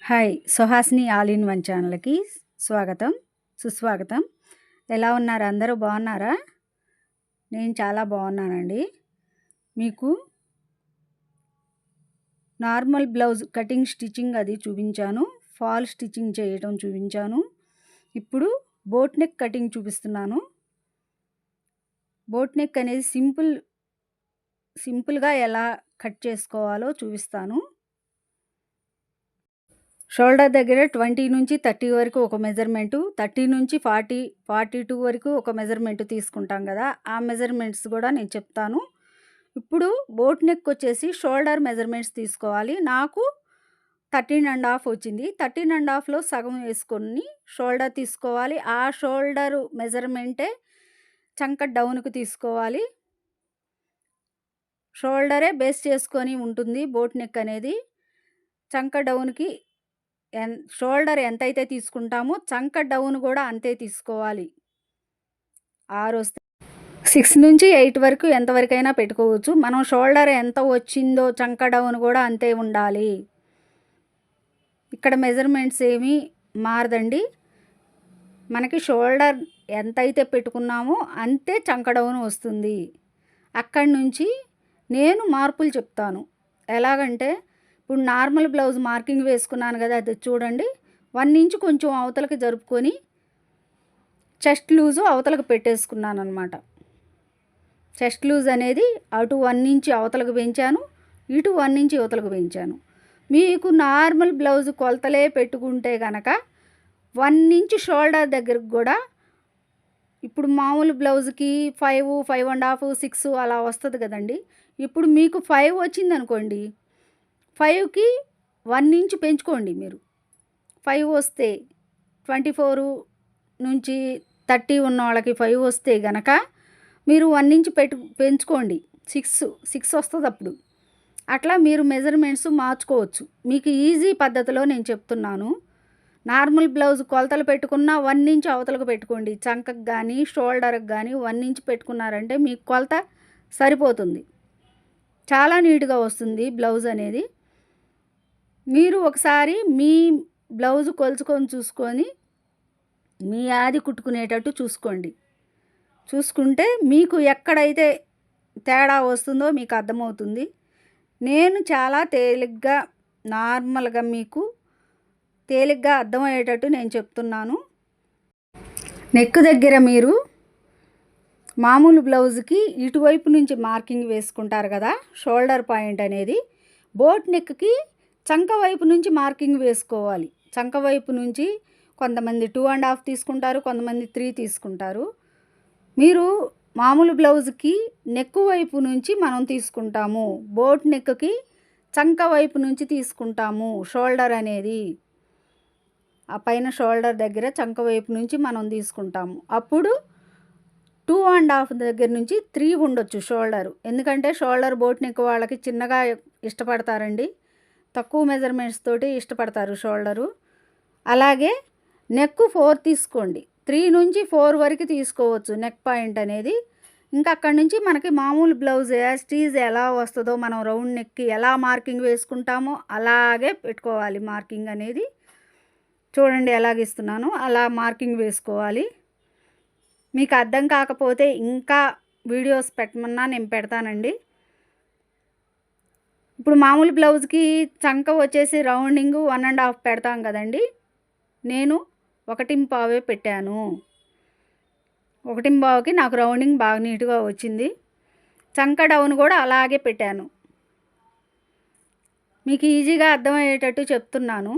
Hi Suhasini all in one ఛానల్కి స్వాగతం సుస్వాగతం. ఎలా ఉన్నారు? అందరూ బాగున్నారా? నేను చాలా బాగున్నానండి. మీకు నార్మల్ బ్లౌజ్ కటింగ్ స్టిచ్చింగ్ అది చూపించాను, ఫాల్ స్టిచ్చింగ్ చేయడం చూపించాను. ఇప్పుడు బోట్ నెక్ కటింగ్ చూపిస్తున్నాను. బోట్ నెక్ అనేది సింపుల్గా ఎలా కట్ చేసుకోవాలో చూపిస్తాను. షోల్డర్ దగ్గర 20 నుంచి 30 వరకు ఒక మెజర్మెంటు, 30 నుంచి 42 వరకు ఒక మెజర్మెంట్ తీసుకుంటాం కదా, ఆ మెజర్మెంట్స్ కూడా నేను చెప్తాను. ఇప్పుడు బోట్ నెక్ వచ్చేసి షోల్డర్ మెజర్మెంట్స్ తీసుకోవాలి. నాకు 13.5 వచ్చింది. 13.5లో సగం వేసుకొని షోల్డర్ తీసుకోవాలి. ఆ షోల్డరు మెజర్మెంటే చంక డౌన్కి తీసుకోవాలి. షోల్డరే బేస్ చేసుకొని ఉంటుంది బోట్ నెక్ అనేది. చంక డౌన్కి షోల్డర్ ఎంతైతే తీసుకుంటామో చంక డౌన్ కూడా అంతే తీసుకోవాలి. 6 వస్తే 6 నుంచి 8 వరకు ఎంతవరకైనా పెట్టుకోవచ్చు. మనం షోల్డర్ ఎంత వచ్చిందో చంక డౌన్ కూడా అంతే ఉండాలి. ఇక్కడ మెజర్మెంట్స్ ఏమీ మారదండి. మనకి షోల్డర్ ఎంతైతే పెట్టుకున్నామో అంతే చంక డౌన్ వస్తుంది. అక్కడి నుంచి నేను మార్పులు చెప్తాను. ఎలాగంటే ఇప్పుడు నార్మల్ బ్లౌజ్ మార్కింగ్ వేసుకున్నాను కదా, అది చూడండి. 1 ఇంచ్ కొంచెం అవతలకి జరుపుకొని చెస్ట్ లూజు అవతలకు పెట్టేసుకున్నాను అనమాట. చెస్ట్ లూజ్ అనేది అటు 1 ఇంచ్ అవతలకు పెంచాను, ఇటు 1 ఇంచ్ అవతలకు పెంచాను. మీకు నార్మల్ బ్లౌజ్ కొలతలే పెట్టుకుంటే కనుక 1 ఇంచ్ షోల్డర్ దగ్గరకు కూడా, ఇప్పుడు మామూలు బ్లౌజ్కి 5, 5.5, 6 అలా వస్తుంది కదండి. ఇప్పుడు మీకు 5 వచ్చింది అనుకోండి, 5కి 1 ఇంచ్ పెంచుకోండి. మీరు 5 వస్తే 24 నుంచి 30 ఉన్న వాళ్ళకి 5 వస్తే గనక మీరు 1 ఇంచ్ పెంచుకోండి. 6 వస్తుంది అప్పుడు. అట్లా మీరు మెజర్మెంట్స్ మార్చుకోవచ్చు. మీకు ఈజీ పద్ధతిలో నేను చెప్తున్నాను. నార్మల్ బ్లౌజ్ కొలతలు పెట్టుకున్న 1 ఇంచ్ అవతలకు పెట్టుకోండి. చంకకు కానీ షోల్డర్కి కానీ 1 ఇంచ్ పెట్టుకున్నారంటే మీకు కొలత సరిపోతుంది. చాలా నీట్గా వస్తుంది బ్లౌజ్ అనేది. మీరు ఒకసారి మీ బ్లౌజ్ కొలుచుకొని చూసుకొని మీ ఆది కుట్టుకునేటట్టు చూసుకోండి. చూసుకుంటే మీకు ఎక్కడైతే తేడా వస్తుందో మీకు అర్థమవుతుంది. నేను చాలా తేలిగ్గా నార్మల్గా మీకు తేలిగ్గా అర్థమయ్యేటట్టు నేను చెప్తున్నాను. నెక్ దగ్గర మీరు మామూలు బ్లౌజ్కి ఇటువైపు నుంచి మార్కింగ్ వేసుకుంటారు కదా, షోల్డర్ పాయింట్ అనేది. బోట్ నెక్కి చంక వైపు నుంచి మార్కింగ్ వేసుకోవాలి. చంక వైపు నుంచి కొంతమంది 2.5 తీసుకుంటారు, కొంతమంది 3 తీసుకుంటారు. మీరు మామూలు బ్లౌజ్కి నెక్ వైపు నుంచి మనం తీసుకుంటాము, బోట్ నెక్కి చంక వైపు నుంచి తీసుకుంటాము షోల్డర్ అనేది. ఆ పైన షోల్డర్ దగ్గర చంక వైపు నుంచి మనం తీసుకుంటాము. అప్పుడు 2.5 దగ్గర నుంచి 3 ఉండొచ్చు షోల్డరు. ఎందుకంటే షోల్డర్ బోట్ నెక్ వాళ్ళకి చిన్నగా ఇష్టపడతారండి, తక్కువ మెజర్మెంట్స్ తోటి ఇష్టపడతారు షోల్డరు. అలాగే నెక్ 4 తీసుకోండి. 3 నుంచి 4 వరకు తీసుకోవచ్చు నెక్ పాయింట్ అనేది. ఇంకా అక్కడి నుంచి మనకి మామూలు బ్లౌజ్ యాస్టీజ్ ఎలా వస్తుందో, మనం రౌండ్ నెక్కి ఎలా మార్కింగ్ వేసుకుంటామో అలాగే పెట్టుకోవాలి. మార్కింగ్ అనేది చూడండి ఎలాగిస్తున్నాను, అలా మార్కింగ్ వేసుకోవాలి. మీకు అర్థం కాకపోతే ఇంకా వీడియోస్ పెట్టమన్నా నేను పెడతానండి. ఇప్పుడు మామూలు బ్లౌజ్కి చంక వచ్చేసి రౌండింగ్ 1.5 పెడతాం కదండి. నేను 1.5 పెట్టాను. 1.5కి నాకు రౌండింగ్ బాగా నీట్గా వచ్చింది. చంక డౌన్ కూడా అలాగే పెట్టాను. మీకు ఈజీగా అర్థమయ్యేటట్టు చెప్తున్నాను.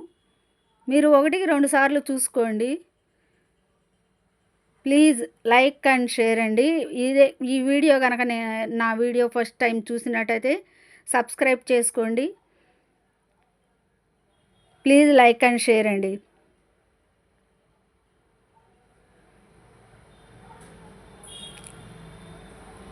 మీరు 1కి 2 సార్లు చూసుకోండి. ప్లీజ్ లైక్ అండ్ షేర్ అండి. ఈ వీడియో కనుక నా వీడియో ఫస్ట్ టైం చూసినట్టయితే సబ్స్క్రైబ్ చేసుకోండి. ప్లీజ్ లైక్ అండ్ షేర్ అండి.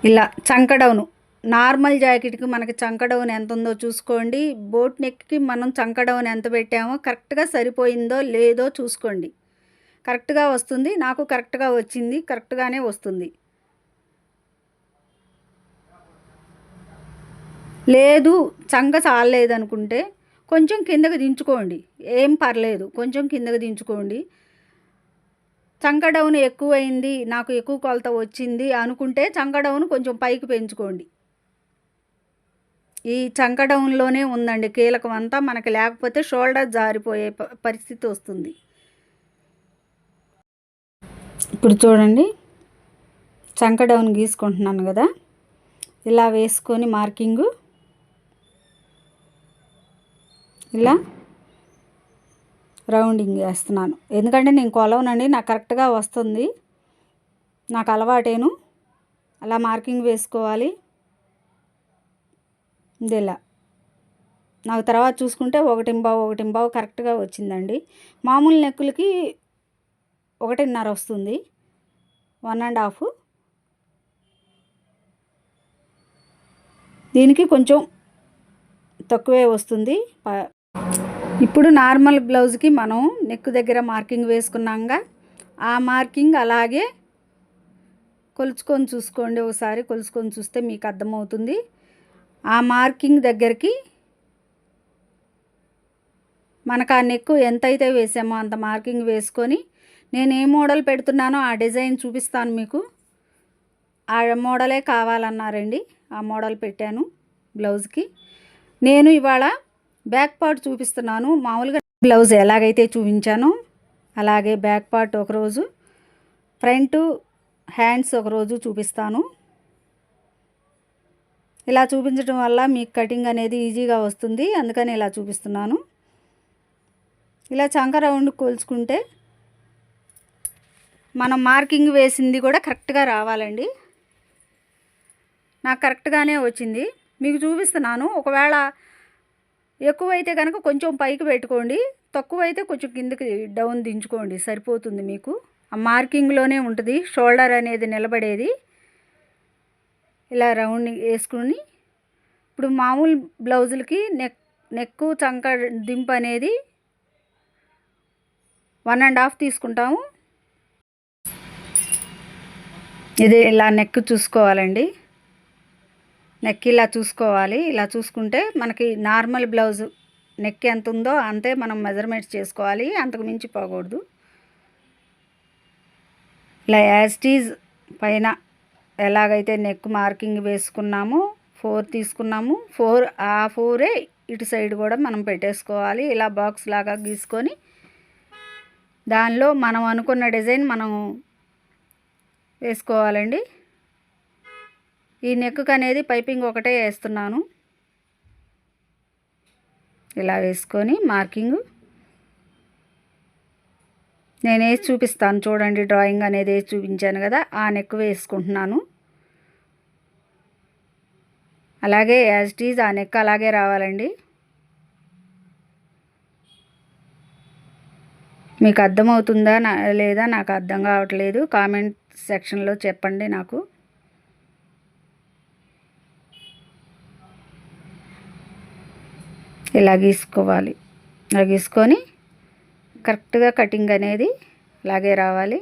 ఇలా చంక డౌను నార్మల్ జాకెట్కి మనకి చంక డౌన్ ఎంత ఉందో చూసుకోండి. బోట్ నెక్కి మనం చంక డౌన్ ఎంత పెట్టామో కరెక్ట్గా సరిపోయిందో లేదో చూసుకోండి. కరెక్ట్గా వస్తుంది. నాకు కరెక్ట్గా వచ్చింది, కరెక్ట్గానే వస్తుంది. లేదు చంక చాలలేదనుకుంటే కొంచెం కిందకి దించుకోండి, ఏం పర్లేదు, కొంచెం కిందకి దించుకోండి. చంక డౌన్ ఎక్కువైంది, నాకు ఎక్కువ కొలత వచ్చింది అనుకుంటే చంక డౌన్ కొంచెం పైకి పెంచుకోండి. ఈ చంక డౌన్లోనే ఉందండి కీలకం అంతా, మనకి లేకపోతే షోల్డర్ జారిపోయే పరిస్థితి వస్తుంది. ఇప్పుడు చూడండి, చంక డౌన్ గీసుకుంటున్నాను కదా, ఇలా వేసుకొని మార్కింగు ఇలా రౌండింగ్ వేస్తున్నాను. ఎందుకంటే నేను కొలవనండి, నాకు కరెక్ట్గా వస్తుంది, నాకు అలవాటేను. అలా మార్కింగ్ వేసుకోవాలి. ఇది ఇలా నాకు తర్వాత చూసుకుంటే 1.25 కరెక్ట్గా వచ్చిందండి. మామూలు నెక్కులకి 1.5 వస్తుంది, 1.5. దీనికి కొంచెం తక్కువే వస్తుంది. ఇప్పుడు నార్మల్ బ్లౌజ్కి మనం నెక్ దగ్గర మార్కింగ్ వేసుకున్నాక ఆ మార్కింగ్ అలాగే కొలుచుకొని చూసుకోండి. ఒకసారి కొలుచుకొని చూస్తే మీకు అర్థమవుతుంది. ఆ మార్కింగ్ దగ్గరికి మనకు ఆ నెక్ ఎంతైతే వేసామో అంత మార్కింగ్ వేసుకొని, నేను ఏ మోడల్ పెడుతున్నానో ఆ డిజైన్ చూపిస్తాను మీకు. ఆ మోడలే కావాలన్నారండి, ఆ మోడల్ పెట్టాను బ్లౌజ్కి. నేను ఇవాళ బ్యాక్ పార్ట్ చూపిస్తున్నాను. మామూలుగా బ్లౌజ్ ఎలాగైతే చూపించానో అలాగే బ్యాక్ పార్ట్ ఒకరోజు, ఫ్రంట్ హ్యాండ్స్ ఒకరోజు చూపిస్తాను. ఇలా చూపించడం వల్ల మీకు కటింగ్ అనేది ఈజీగా వస్తుంది, అందుకని ఇలా చూపిస్తున్నాను. ఇలా చంక రౌండ్ కోల్చుకుంటే మనం మార్కింగ్ వేసింది కూడా కరెక్ట్గా రావాలండి. నాకు కరెక్ట్గానే వచ్చింది, మీకు చూపిస్తున్నాను. ఒకవేళ ఎక్కువైతే కనుక కొంచెం పైకి పెట్టుకోండి, తక్కువైతే కొంచెం కిందకి డౌన్ దించుకోండి, సరిపోతుంది మీకు. ఆ మార్కింగ్లోనే ఉంటుంది షోల్డర్ అనేది నిలబడేది. ఇలా రౌండ్ వేసుకుని ఇప్పుడు మామూలు బ్లౌజులకి నెక్కు చంక దింపు అనేది 1.5 తీసుకుంటాము. ఇది ఇలా నెక్ చూసుకోవాలండి, నెక్ ఇలా చూసుకోవాలి. ఇలా చూసుకుంటే మనకి నార్మల్ బ్లౌజు నెక్ ఎంత ఉందో అంతే మనం మెజర్మెంట్స్ చేసుకోవాలి, అంతకు మించి పోకూడదు. ఇలా యాస్టీజ్ పైన ఎలాగైతే నెక్ మార్కింగ్ వేసుకున్నామో 4 తీసుకున్నాము, 4 ఇటు సైడ్ కూడా మనం పెట్టేసుకోవాలి. ఇలా బాక్స్ లాగా గీసుకొని దానిలో మనం అనుకున్న డిజైన్ మనం వేసుకోవాలండి. ఈ నెక్కు అనేది పైపింగ్ ఒకటే వేస్తున్నాను. ఇలా వేసుకొని మార్కింగ్ నేను వేసి చూపిస్తాను చూడండి. డ్రాయింగ్ అనేది వేసి చూపించాను కదా, ఆ నెక్ వేసుకుంటున్నాను. అలాగే యాజ్ ఇట్ ఈజ్ ఆ నెక్ అలాగే రావాలండి. మీకు అర్థమవుతుందా లేదా నాకు అర్థం కావట్లేదు, కామెంట్ సెక్షన్లో చెప్పండి నాకు. ఇలా గీసుకోవాలి, ఇలా గీసుకొని కరెక్ట్గా కటింగ్ అనేది ఇలాగే రావాలి.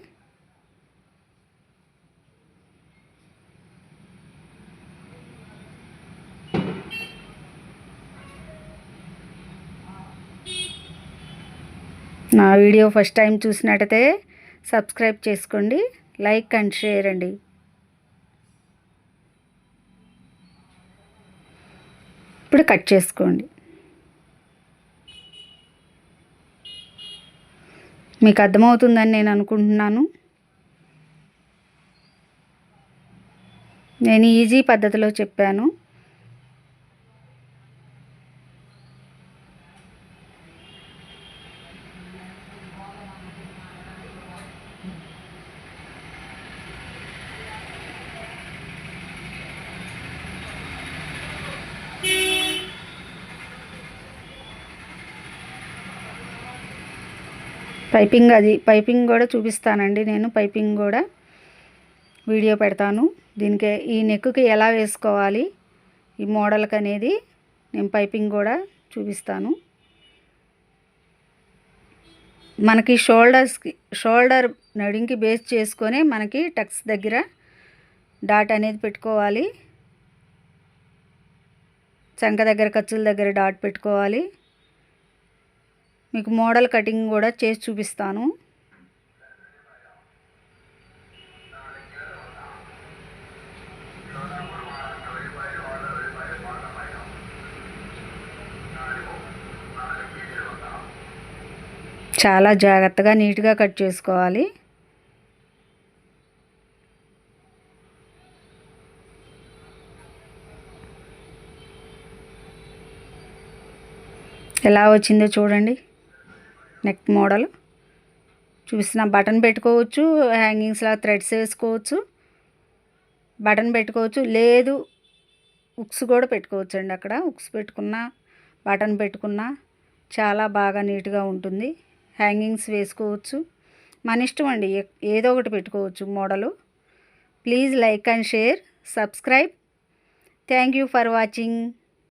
నా వీడియో ఫస్ట్ టైం చూసినట్టయితే సబ్స్క్రైబ్ చేసుకోండి, లైక్ అండ్ షేర్ అండి. ఇప్పుడు కట్ చేసుకోండి. మీకు అర్థమవుతుందని నేను అనుకుంటున్నాను. నేను ఈజీ పద్ధతిలో చెప్పాను. పైపింగ్ కూడా చూపిస్తానండి, నేను పైపింగ్ కూడా వీడియో పెడతాను. దీనికి ఈ నెక్కి ఎలా వేసుకోవాలి ఈ మోడల్కి అనేది నేను పైపింగ్ కూడా చూపిస్తాను. మనకి షోల్డర్ నడుంకి బేస్ చేసుకొని మనకి టక్స్ దగ్గర డాట్ అనేది పెట్టుకోవాలి, చంక దగ్గర ఖర్చుల దగ్గర డాట్ పెట్టుకోవాలి. మీకు మోడల్ కటింగ్ కూడా చేసి చూపిస్తాను. చాలా జాగ్రత్తగా నీట్గా కట్ చేసుకోవాలి. ఎలా వచ్చిందో చూడండి. నెక్ మోడల్ చూసిన బటన్ పెట్టుకోవచ్చు, హ్యాంగింగ్స్లా థ్రెడ్స్ వేసుకోవచ్చు, బటన్ పెట్టుకోవచ్చు, లేదు ఉక్స్ కూడా పెట్టుకోవచ్చు అండి. అక్కడ ఉక్స్ పెట్టుకున్నా బటన్ పెట్టుకున్నా చాలా బాగా నీట్గా ఉంటుంది. హ్యాంగింగ్స్ వేసుకోవచ్చు, మన ఇష్టం అండి, ఏదో ఒకటి పెట్టుకోవచ్చు model. Please like and share, subscribe. Thank you for watching.